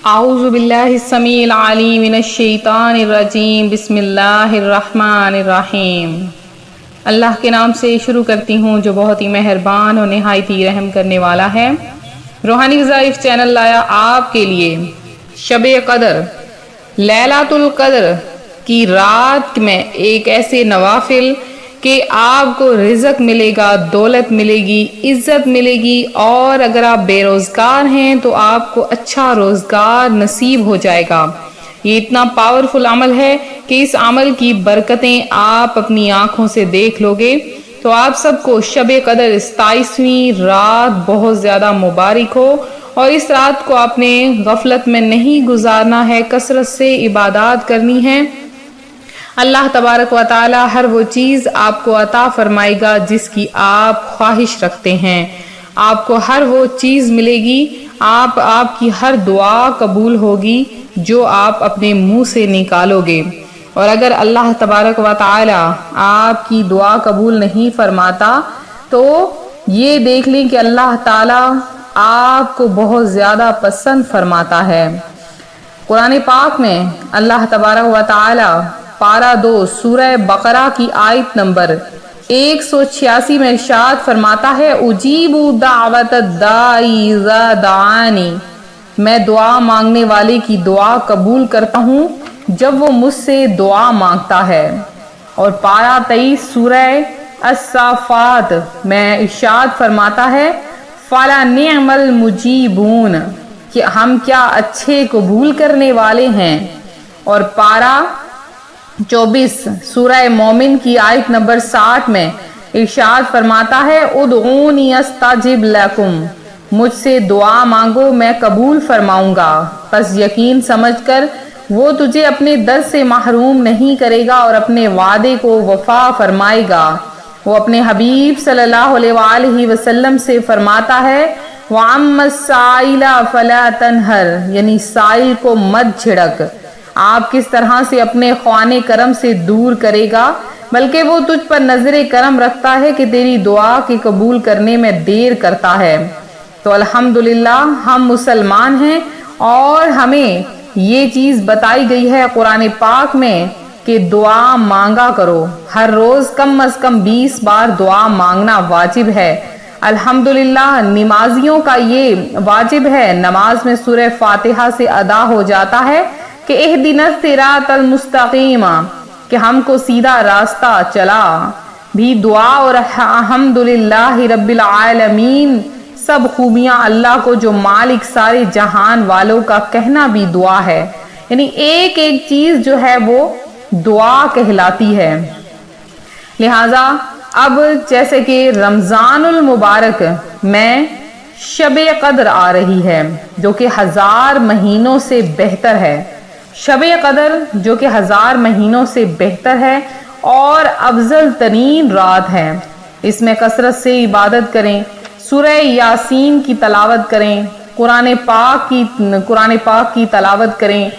اعوذ باللہ السمیع العلیم من الشیطان الرجیم بسم اللہ الرحمن الرحیم۔ اللہ کے نام سے شروع کرتی ہوں جو بہت ہی مہربان اور نہایت ہی رحم کرنے والا ہے۔ روحانی وظائف چینل لایا آپ کے لیے شب قدر، لیلۃ القدر کی رات میں ایک ایسے نوافل کہ آپ کو رزق ملے گا، دولت ملے گی، عزت ملے گی، اور اگر آپ بے روزگار ہیں تو آپ کو اچھا روزگار نصیب ہو جائے گا۔ یہ اتنا پاورفل عمل ہے کہ اس عمل کی برکتیں آپ اپنی آنکھوں سے دیکھ لو گے۔ تو آپ سب کو شب قدر 27ویں رات بہت زیادہ مبارک ہو، اور اس رات کو آپ نے غفلت میں نہیں گزارنا ہے، کثرت سے عبادات کرنی ہے۔ اللہ تبارک و تعالی ہر وہ چیز آپ کو عطا فرمائے گا جس کی آپ خواہش رکھتے ہیں۔ آپ کو ہر وہ چیز ملے گی، آپ کی ہر دعا قبول ہوگی جو آپ اپنے منہ سے نکالو گے۔ اور اگر اللہ تبارک و تعالی آپ کی دعا قبول نہیں فرماتا تو یہ دیکھ لیں کہ اللہ تعالی آپ کو بہت زیادہ پسند فرماتا ہے۔ قرآن پاک میں اللہ تبارک و تعالی پارہ 2 سورہ بقرہ کی آیت نمبر 186 میں ارشاد فرماتا ہے، اجیب دعوت الداعی اذا دعانی، میں دعا مانگنے والے کی دعا قبول کرتا ہوں جب وہ مجھ سے دعا مانگتا ہے۔ اور پارہ 23 سورہ الصافات میں ارشاد فرماتا ہے، فَلَنِعْمَ الْمُجِيبُونَ، کہ ہم کیا اچھے قبول کرنے والے ہیں۔ اور پارہ 24 سورہ مومن کی آیت نمبر 60 میں ارشاد فرماتا ہے، ادعونی استجب لکم، مجھ سے دعا مانگو میں قبول فرماؤں گا، پس یقین سمجھ کر وہ تجھے اپنے در سے محروم نہیں کرے گا اور اپنے وعدے کو وفا فرمائے گا۔ وہ اپنے حبیب صلی اللہ علیہ وآلہ وسلم سے فرماتا ہے، وَعَمَّ السَّائِلَ فَلَا تَنْهَرْ، یعنی سائل کو مت جھڑک۔ آپ کس طرح سے اپنے خوانے کرم سے دور کرے گا، بلکہ وہ تجھ پر نظر کرم رکھتا ہے کہ تیری دعا کے قبول کرنے میں دیر کرتا ہے۔ تو الحمدللہ ہم مسلمان ہیں اور ہمیں یہ چیز بتائی گئی ہے قرآن پاک میں کہ دعا مانگا کرو، ہر روز کم از کم 20 بار دعا مانگنا واجب ہے۔ الحمدللہ نمازیوں کا یہ واجب ہے، نماز میں سورہ فاتحہ سے ادا ہو جاتا ہے کہ اہدنا الصراط المستقیم، کہ ہم کو سیدھا راستہ چلا۔ بھی دعا اور الحمدللہ رب العالمین، سب خوبیاں اللہ کو جو مالک سارے جہان والوں کا کہنا بھی دعا ہے، یعنی ایک ایک چیز جو ہے وہ دعا کہلاتی ہے۔ لہٰذا اب جیسے کہ رمضان المبارک میں شب قدر آ رہی ہے جو کہ 1000 مہینوں سے بہتر ہے، شب قدر جو کہ 1000 مہینوں سے بہتر ہے اور افضل ترین رات ہے، اس میں کثرت سے عبادت کریں، سورہ یاسین کی تلاوت کریں، قرآن پاک کی تلاوت کریں،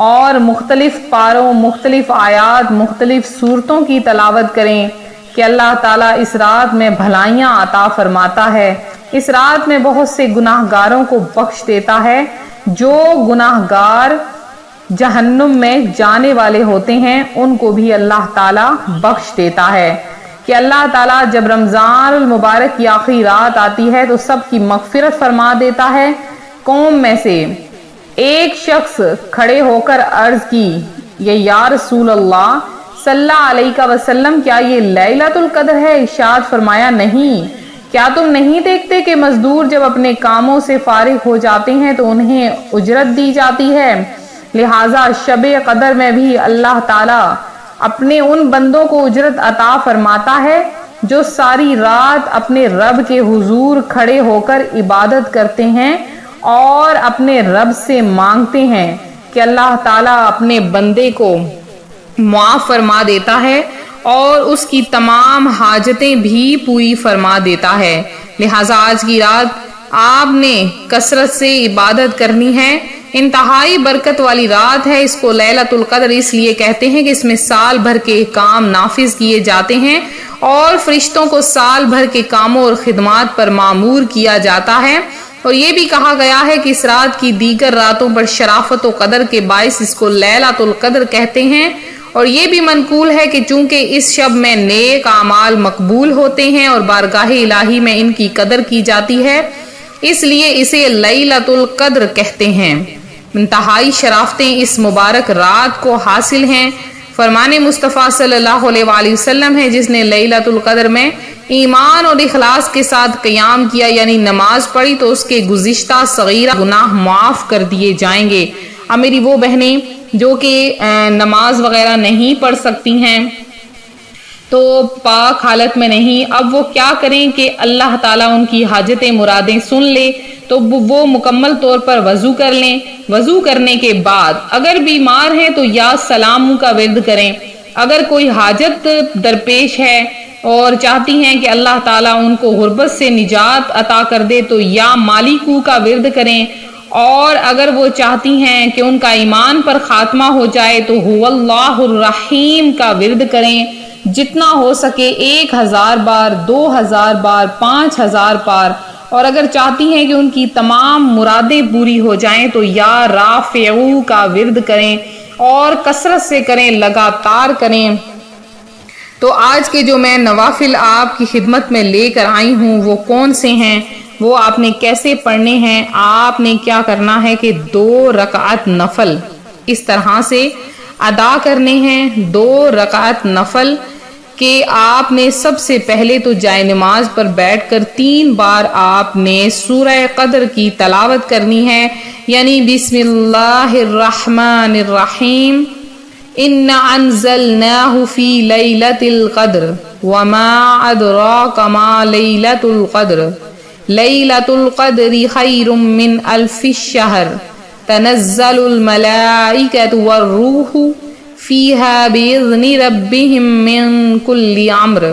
اور مختلف پاروں، مختلف آیات، مختلف سورتوں کی تلاوت کریں کہ اللہ تعالیٰ اس رات میں بھلائیاں عطا فرماتا ہے۔ اس رات میں بہت سے گناہ گاروں کو بخش دیتا ہے، جو گناہ گار جہنم میں جانے والے ہوتے ہیں ان کو بھی اللہ تعالیٰ بخش دیتا ہے۔ کہ اللہ تعالیٰ جب رمضان المبارک کی آخری رات آتی ہے تو سب کی مغفرت فرما دیتا ہے۔ قوم میں سے ایک شخص کھڑے ہو کر عرض کی، یا رسول اللہ صلی اللہ علیہ وسلم، کیا یہ لیلۃ القدر ہے؟ ارشاد فرمایا، نہیں، کیا تم نہیں دیکھتے کہ مزدور جب اپنے کاموں سے فارغ ہو جاتے ہیں تو انہیں اجرت دی جاتی ہے؟ لہٰذا شب قدر میں بھی اللہ تعالیٰ اپنے ان بندوں کو اجرت عطا فرماتا ہے جو ساری رات اپنے رب کے حضور کھڑے ہو کر عبادت کرتے ہیں اور اپنے رب سے مانگتے ہیں کہ اللہ تعالیٰ اپنے بندے کو معاف فرما دیتا ہے اور اس کی تمام حاجتیں بھی پوری فرما دیتا ہے۔ لہٰذا آج کی رات آپ نے کثرت سے عبادت کرنی ہے، انتہائی برکت والی رات ہے۔ اس کو لیلۃ القدر اس لیے کہتے ہیں کہ اس میں سال بھر کے کام نافذ کیے جاتے ہیں اور فرشتوں کو سال بھر کے کاموں اور خدمات پر مامور کیا جاتا ہے۔ اور یہ بھی کہا گیا ہے کہ اس رات کی دیگر راتوں پر شرافت و قدر کے باعث اس کو لیلۃ القدر کہتے ہیں، اور یہ بھی منقول ہے کہ چونکہ اس شب میں نیک اعمال مقبول ہوتے ہیں اور بارگاہ الہی میں ان کی قدر کی جاتی ہے، اس لیے اسے لیلۃ القدر کہتے ہیں۔ انتہائی شرافتیں اس مبارک رات کو حاصل ہیں۔ فرمان مصطفیٰ صلی اللہ علیہ وآلہ وسلم ہے، جس نے لیلۃ القدر میں ایمان اور اخلاص کے ساتھ قیام کیا یعنی نماز پڑھی تو اس کے گزشتہ صغیرہ گناہ معاف کر دیے جائیں گے۔ اب میری وہ بہنیں جو کہ نماز وغیرہ نہیں پڑھ سکتی ہیں، تو پاک حالت میں نہیں، اب وہ کیا کریں کہ اللہ تعالیٰ ان کی حاجتیں مرادیں سن لے، تو وہ مکمل طور پر وضو کر لیں۔ وضو کرنے کے بعد اگر بیمار ہیں تو یا سلام کا ورد کریں، اگر کوئی حاجت درپیش ہے اور چاہتی ہیں کہ اللہ تعالیٰ ان کو غربت سے نجات عطا کر دے تو یا مالکو کا ورد کریں، اور اگر وہ چاہتی ہیں کہ ان کا ایمان پر خاتمہ ہو جائے تو هو اللہ الرحیم کا ورد کریں، جتنا ہو سکے 1000 بار، 2000 بار، 5000 بار، اور اگر چاہتی ہیں کہ ان کی تمام مرادیں پوری ہو جائیں تو یا رافعو کا ورد کریں اور کثرت سے کریں، لگاتار کریں۔ تو آج کے جو میں نوافل آپ کی خدمت میں لے کر آئی ہوں وہ کون سے ہیں، وہ آپ نے کیسے پڑھنے ہیں؟ آپ نے کیا کرنا ہے کہ 2 رکعت نفل اس طرح سے ادا کرنے ہیں۔ 2 رکعت نفل کہ آپ نے سب سے پہلے تو جائے نماز پر بیٹھ کر 3 بار آپ نے سورہ قدر کی تلاوت کرنی ہے، یعنی بسم اللہ الرحمن الرحیم، اِنَّا أَنزَلْنَاهُ فِي لَيْلَةِ الْقَدْرِ وَمَا أَدْرَاكَ مَا لَيْلَةُ الْقَدْرِ لَيْلَةُ الْقَدْرِ خَيْرٌ مِّنْ أَلْفِ الشَّهْرِ تَنَزَّلُ الْمَلَائِكَةُ وَالرُّوحُ فِيهَا بِإِذْنِ رَبِّهِم مِّن كُلِّ أَمْرٍ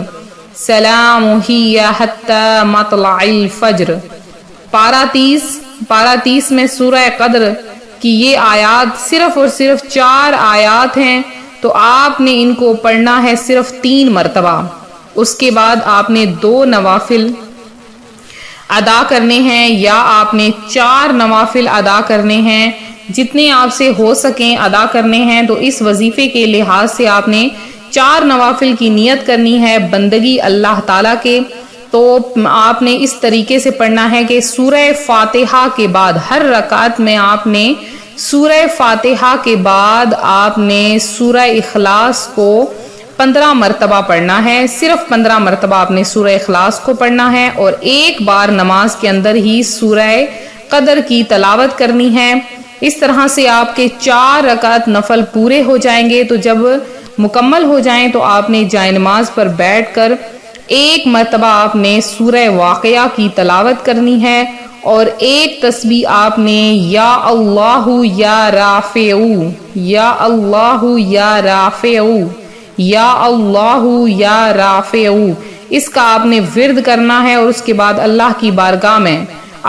سَلَامٌ هِيَ حَتَّى مَطْلَعِ الْفَجْرِ۔ پارہ 30 میں سورہ قدر کہ یہ آیات صرف اور صرف 4 آیات ہیں، تو آپ نے ان کو پڑھنا ہے صرف 3 مرتبہ۔ اس کے بعد آپ نے 2 نوافل ادا کرنے ہیں، یا آپ نے 4 نوافل ادا کرنے ہیں، جتنے آپ سے ہو سکیں ادا کرنے ہیں۔ تو اس وظیفے کے لحاظ سے آپ نے 4 نوافل کی نیت کرنی ہے بندگی اللہ تعالیٰ کے۔ تو آپ نے اس طریقے سے پڑھنا ہے کہ سورہ فاتحہ کے بعد ہر رکعت میں آپ نے سورہ فاتحہ کے بعد آپ نے سورہ اخلاص کو 15 مرتبہ پڑھنا ہے، صرف 15 مرتبہ آپ نے سورہ اخلاص کو پڑھنا ہے، اور 1 بار نماز کے اندر ہی سورہ قدر کی تلاوت کرنی ہے۔ اس طرح سے آپ کے 4 رکعت نفل پورے ہو جائیں گے۔ تو جب مکمل ہو جائیں تو آپ نے جائے نماز پر بیٹھ کر 1 مرتبہ آپ نے سورہ واقعہ کی تلاوت کرنی ہے، اور 1 تسبیح آپ نے یا اللہ یا رافعو، یا اللہ یا رافعو، یا اللہ یا رافعو، اس کا آپ نے ورد کرنا ہے، اور اس کے بعد اللہ کی بارگاہ میں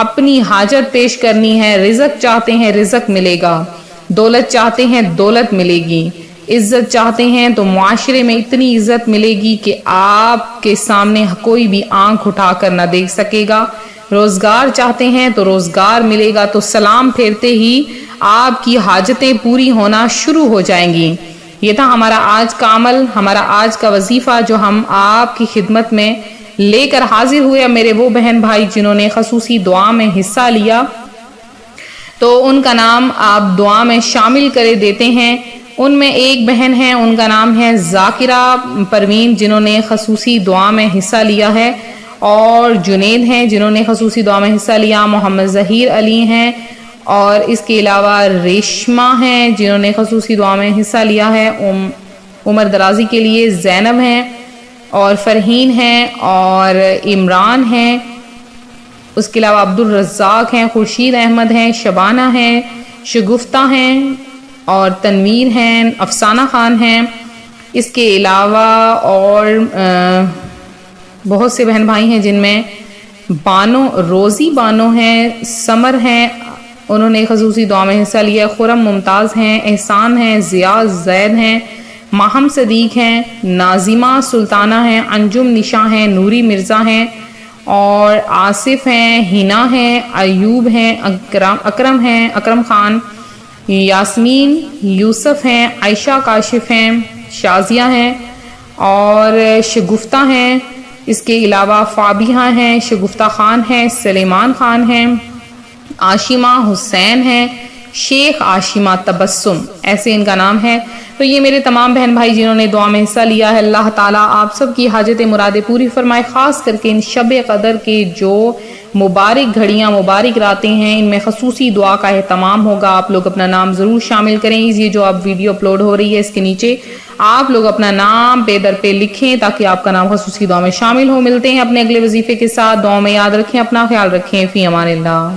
اپنی حاجت پیش کرنی ہے۔ رزق چاہتے ہیں رزق ملے گا، دولت چاہتے ہیں دولت ملے گی، عزت چاہتے ہیں تو معاشرے میں اتنی عزت ملے گی کہ آپ کے سامنے کوئی بھی آنکھ اٹھا کر نہ دیکھ سکے گا۔ روزگار چاہتے ہیں تو روزگار ملے گا، تو سلام پھیرتے ہی آپ کی حاجتیں پوری ہونا شروع ہو جائیں گی۔ یہ تھا ہمارا آج کا عمل، ہمارا آج کا وظیفہ جو ہم آپ کی خدمت میں لے کر حاضر ہوئے۔ میرے وہ بہن بھائی جنہوں نے خصوصی دعا میں حصہ لیا تو ان کا نام آپ دعا میں شامل کرے دیتے ہیں۔ ان میں ایک بہن ہے، ان کا نام ہے ذاکرہ پروین، جنہوں نے خصوصی دعا میں حصہ لیا ہے، اور جنید ہیں جنہوں نے خصوصی دعا میں حصہ لیا، محمد ظہیر علی ہیں، اور اس کے علاوہ ریشمہ ہیں جنہوں نے خصوصی دعا میں حصہ لیا ہے، عمر درازی کے لیے زینب ہیں، اور فرحین ہیں، اور عمران ہیں، اس کے علاوہ عبد الرزاق ہیں، خورشید احمد ہیں، شبانہ ہیں، شگفتہ ہیں، اور تنویر ہیں، افسانہ خان ہیں۔ اس کے علاوہ اور بہت سے بہن بھائی ہیں جن میں بانو، روزی بانو ہیں، سمر ہیں، انہوں نے خصوصی دعا میں حصہ لیا، خرم ممتاز ہیں، احسان ہیں، ضیاء زید ہیں، ماہم صدیق ہیں، ناظمہ سلطانہ ہیں، انجم نشاں ہیں، نوری مرزا ہیں، اور آصف ہیں، ہنا ہیں، ایوب ہیں، اکرم ہیں، اکرم خان، یاسمین، یوسف ہیں، عائشہ کاشف ہیں، شازیہ ہیں اور شگفتہ ہیں۔ اس کے علاوہ فابیہ ہیں، شگفتہ خان ہیں، سلیمان خان ہیں، عاشمہ حسین ہیں، شیخ عاشمہ تبسم، ایسے ان کا نام ہے۔ تو یہ میرے تمام بہن بھائی جنہوں نے دعا میں حصہ لیا ہے، اللہ تعالیٰ آپ سب کی حاجت مرادیں پوری فرمائے، خاص کر کے ان شب قدر کے جو مبارک گھڑیاں، مبارک راتیں ہیں، ان میں خصوصی دعا کا اہتمام ہوگا۔ آپ لوگ اپنا نام ضرور شامل کریں۔ یہ جو آپ ویڈیو اپلوڈ ہو رہی ہے اس کے نیچے آپ لوگ اپنا نام بے در پہ لکھیں تاکہ آپ کا نام خصوصی دعا میں شامل ہو۔ ملتے ہیں اپنے اگلے وظیفے کے ساتھ، دعا میں یاد رکھیں، اپنا خیال رکھیں، فی امان اللہ۔